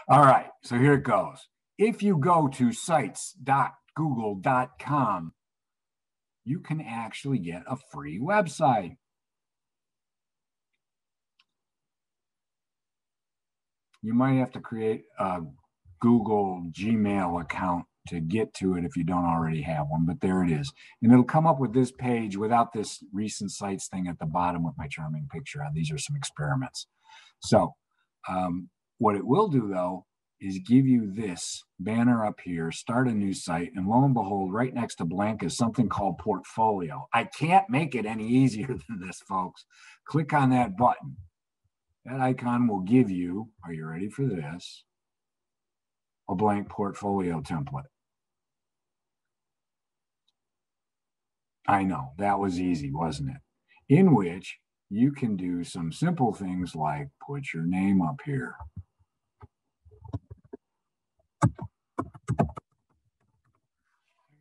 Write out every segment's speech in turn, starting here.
All right, so here it goes. If you go to sites.google.com, you can actually get a free website. You might have to create a Google Gmail account to get to it if you don't already have one, but there it is. And it'll come up with this page without this recent sites thing at the bottom with my charming picture on. These are some experiments. So what it will do, though, is give you this banner up here, start a new site, and lo and behold, right next to blank is something called portfolio. I can't make it any easier than this, folks. Click on that button. That icon will give you, are you ready for this? A blank portfolio template. I know, that was easy, wasn't it? In which you can do some simple things like put your name up here.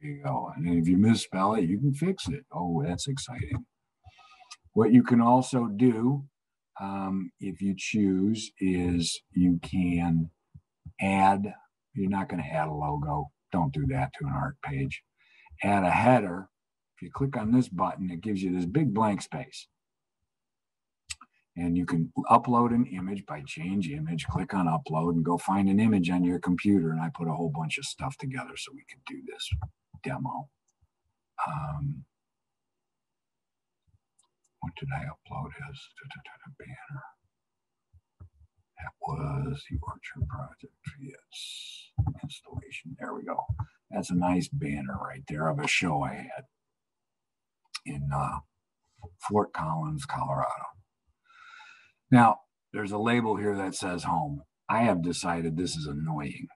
There you go. And if you misspell it, you can fix it. Oh, that's exciting. What you can also do, if you choose, is you can add, you're not going to add a logo. Don't do that to an art page. Add a header. If you click on this button, it gives you this big blank space. And you can upload an image by change image, click on upload and go find an image on your computer. And I put a whole bunch of stuff together so we can do this demo. What did I upload as a banner? That was the Orchard Project. Yes, installation. There we go. That's a nice banner right there of a show I had in Fort Collins, Colorado. Now, there's a label here that says home. I have decided this is annoying,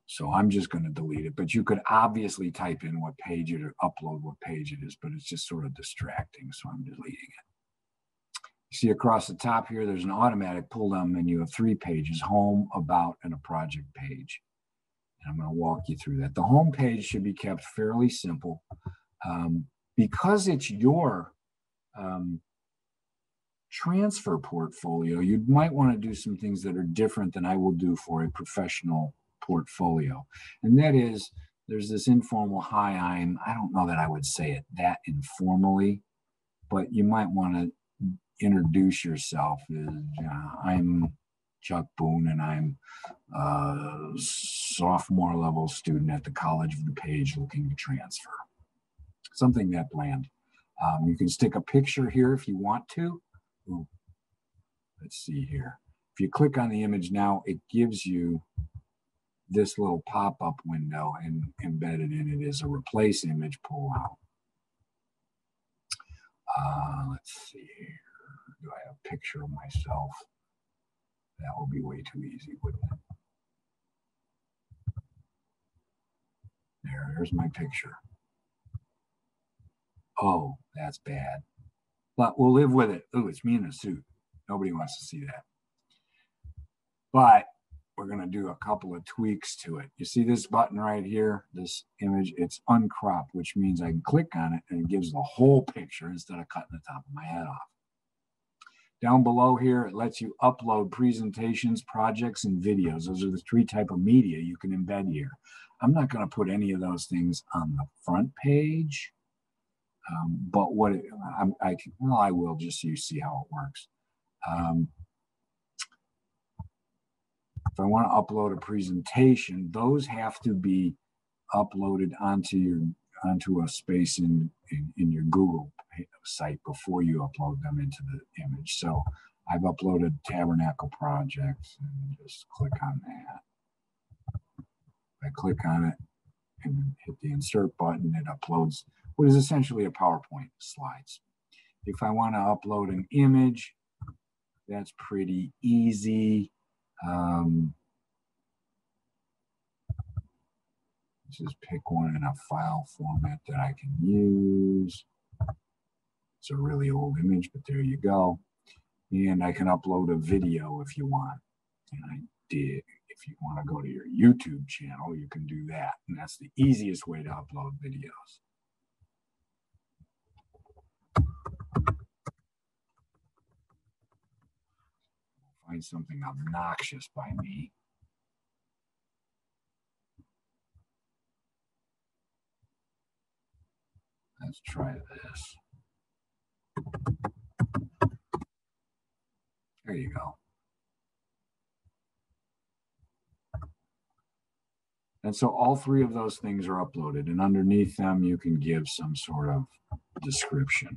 so I'm just going to delete it. But you could obviously type in what page it or upload what page it is, but it's just sort of distracting, so I'm deleting it. You see across the top here, there's an automatic pull-down menu of 3 pages, home, about, and a project page. And I'm going to walk you through that. The home page should be kept fairly simple. Because it's your transfer portfolio, you might want to do some things that are different than I will do for a professional portfolio. And that is, there's this informal, hi, I don't know that I would say it that informally, but you might want to introduce yourself as I'm Chuck Boone and I'm a sophomore level student at the College of DuPage looking to transfer. Something that bland. You can stick a picture here if you want to. Ooh, let's see here. If you click on the image now, it gives you this little pop-up window, and embedded in it is a replace image pull-out. Let's see here. Do I have a picture of myself? That will be way too easy, wouldn't it? There's my picture. Oh, that's bad. But we'll live with it. Ooh, it's me in a suit. Nobody wants to see that. But we're going to do a couple of tweaks to it. You see this button right here, this image, it's uncropped, which means I can click on it and it gives the whole picture instead of cutting the top of my head off. Down below here, it lets you upload presentations, projects, and videos. Those are the 3 types of media you can embed here. I'm not going to put any of those things on the front page, but what I will, just so you see how it works. If I want to upload a presentation, those have to be uploaded onto a space in your Google site before you upload them into the image. So I've uploaded Tabernacle Projects and just click on that. I click on it and hit the insert button. It uploads what is essentially a PowerPoint slides. If I want to upload an image, that's pretty easy. Just pick one in a file format that I can use. It's a really old image, but there you go. And I can upload a video if you want. And I did. If you want to go to your YouTube channel, you can do that. And that's the easiest way to upload videos. Find something obnoxious by me. Let's try this. There you go. And so all three of those things are uploaded, and underneath them you can give some sort of description.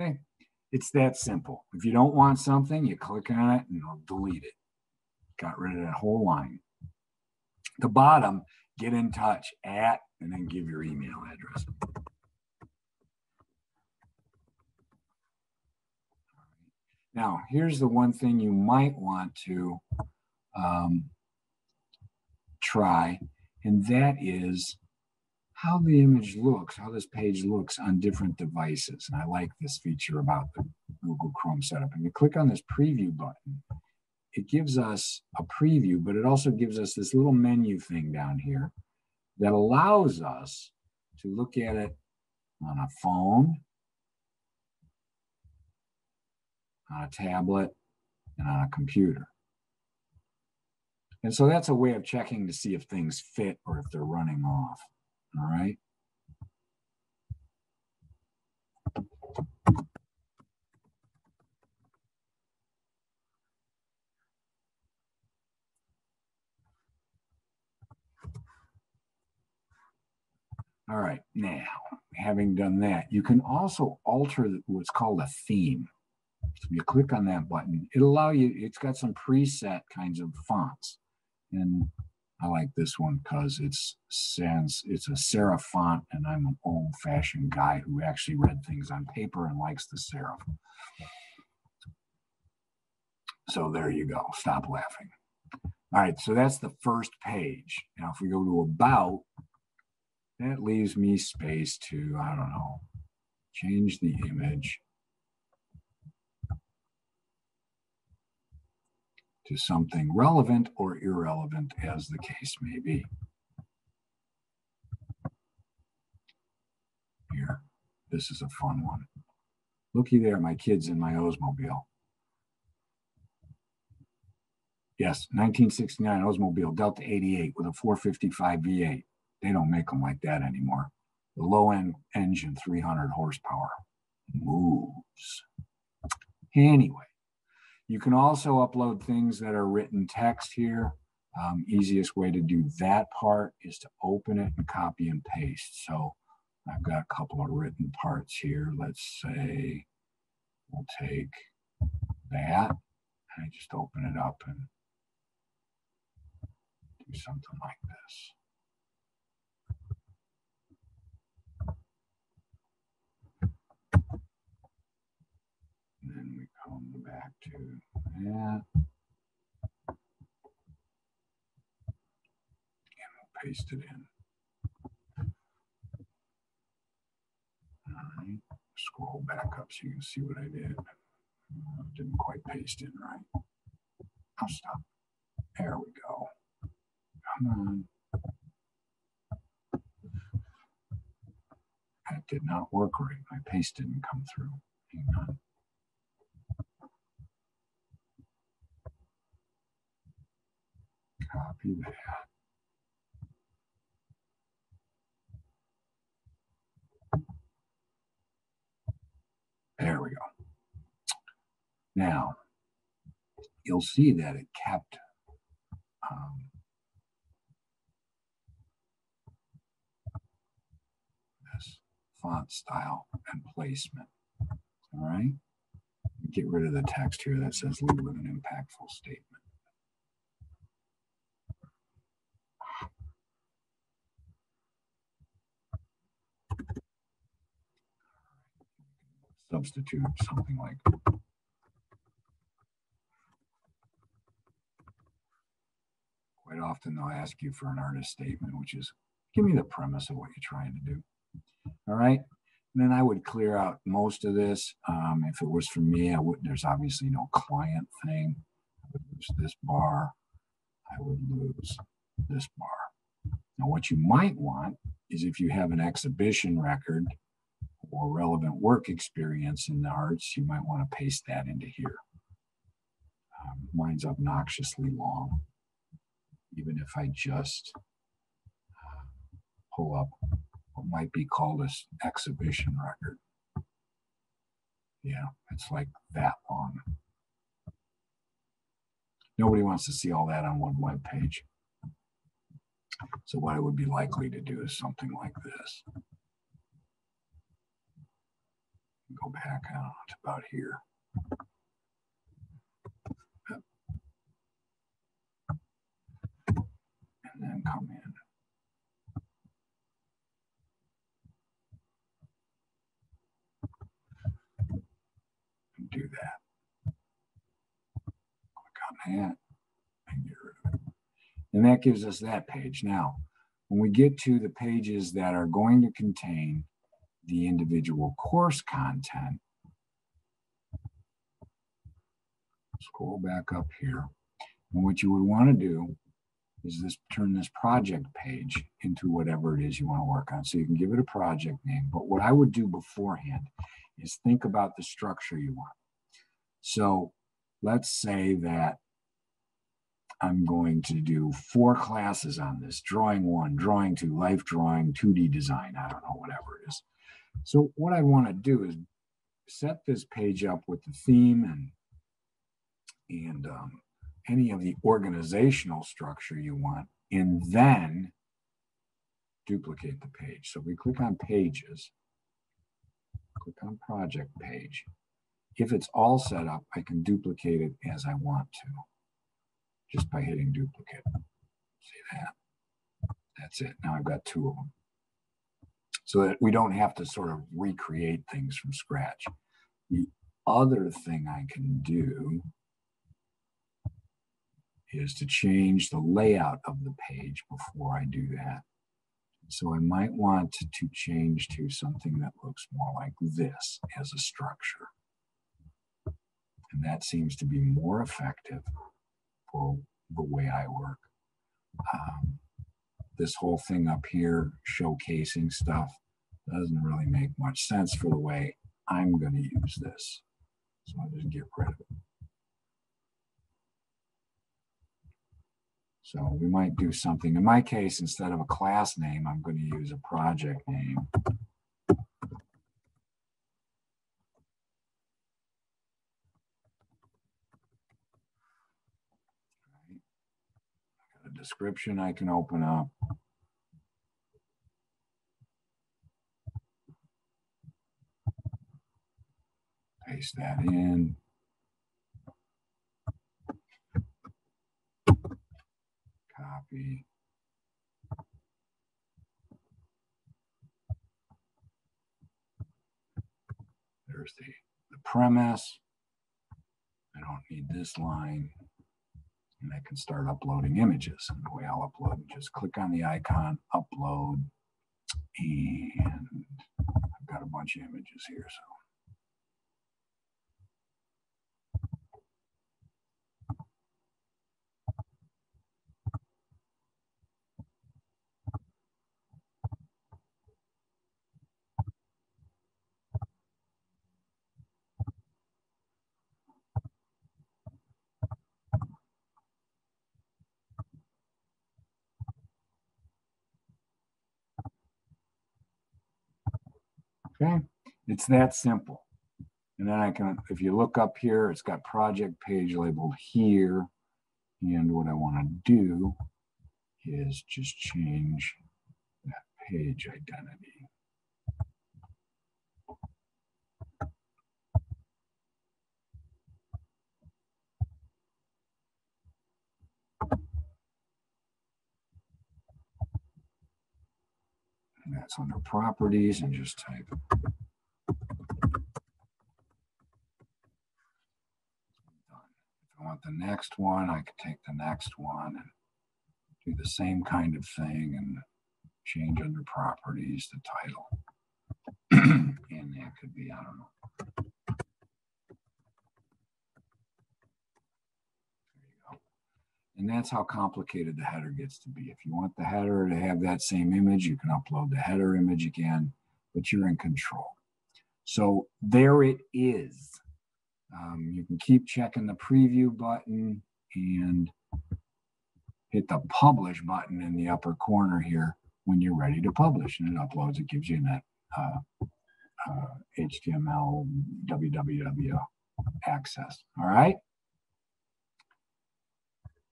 Okay, it's that simple. If you don't want something, you click on it and it'll delete it. Got rid of that whole line. The bottom, get in touch at, and then give your email address. Now, here's the one thing you might want to try, and that is how the image looks, how this page looks on different devices. And I like this feature about the Google Chrome setup. And you click on this preview button, it gives us a preview, but it also gives us this little menu thing down here that allows us to look at it on a phone, on a tablet, and on a computer. And so that's a way of checking to see if things fit or if they're running off. All right. All right. Now, having done that, you can also alter what's called a theme. So you click on that button, it'll allow you, it's got some preset kinds of fonts. And I like this one because it's a serif font, and I'm an old-fashioned guy who actually read things on paper and likes the serif. So there you go. Stop laughing. All right, so that's the first page. Now, if we go to About, that leaves me space to, I don't know, change the image to something relevant or irrelevant, as the case may be. Here, this is a fun one. Looky there, my kids in my Oldsmobile. Yes, 1969 Oldsmobile Delta 88 with a 455 V8. They don't make them like that anymore. The low-end engine, 300 horsepower. Moves. Anyway, you can also upload things that are written text here. Easiest way to do that part is to open it and copy and paste. So I've got a couple of written parts here. Let's say we'll take that, and I just open it up and do something like this. And then we come back to that. And we'll paste it in. All right. Scroll back up so you can see what I did. Didn't quite paste in right. I'll stop. There we go. Come on. That did not work right. My paste didn't come through. Hang on. Copy that. There we go. Now, you'll see that it kept this font style and placement. All right. Get rid of the text here that says lead with an impactful statement. Substitute something like quite often they'll ask you for an artist statement, which is give me the premise of what you're trying to do. All right. And then I would clear out most of this. If it was for me, I wouldn't, there's obviously no client thing. I would lose this bar. I would lose this bar. Now, what you might want is if you have an exhibition record or relevant work experience in the arts, you might want to paste that into here. Mine's obnoxiously long, even if I just pull up what might be called an exhibition record. Yeah, it's like that long. Nobody wants to see all that on one web page. So what I would be likely to do is something like this. Go back on to about here. And then come in. And do that. Click on that and get rid of it. And that gives us that page. Now, when we get to the pages that are going to contain the individual course content, scroll back up here. And what you would want to do is turn this project page into whatever it is you want to work on. So you can give it a project name. But what I would do beforehand is think about the structure you want. So let's say that I'm going to do 4 classes on this: drawing 1, drawing 2, life drawing, 2D design, I don't know, whatever it is. So what I want to do is set this page up with the theme and any of the organizational structure you want, and then duplicate the page. So we click on pages, click on project page. If it's all set up, I can duplicate it as I want to, just by hitting duplicate. See that? That's it. Now I've got 2 of them. So that we don't have to sort of recreate things from scratch. The other thing I can do is to change the layout of the page before I do that. So I might want to change to something that looks more like this as a structure. And that seems to be more effective for the way I work. This whole thing up here, showcasing stuff, doesn't really make much sense for the way I'm going to use this. So I'll just get rid of it. So we might do something. In my case, instead of a class name, I'm going to use a project name. Got a description I can open up. Paste that in. Copy. There's the premise. I don't need this line. And I can start uploading images. And the way I'll upload, just click on the icon, upload, and I've got a bunch of images here. So okay, it's that simple. And then I can, if you look up here, it's got project page labeled here. And what I want to do is just change that page identity. And that's under properties, and just type If I want the next one, I could take the next one and do the same kind of thing and change under properties the title. And that could be, I don't know. There you go. And that's how complicated the header gets to be. If you want the header to have that same image, you can upload the header image again, but you're in control. So there it is. You can keep checking the preview button and hit the publish button in the upper corner here when you're ready to publish, and it uploads. It gives you that HTML www access. All right.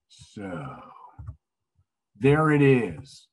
So there it is.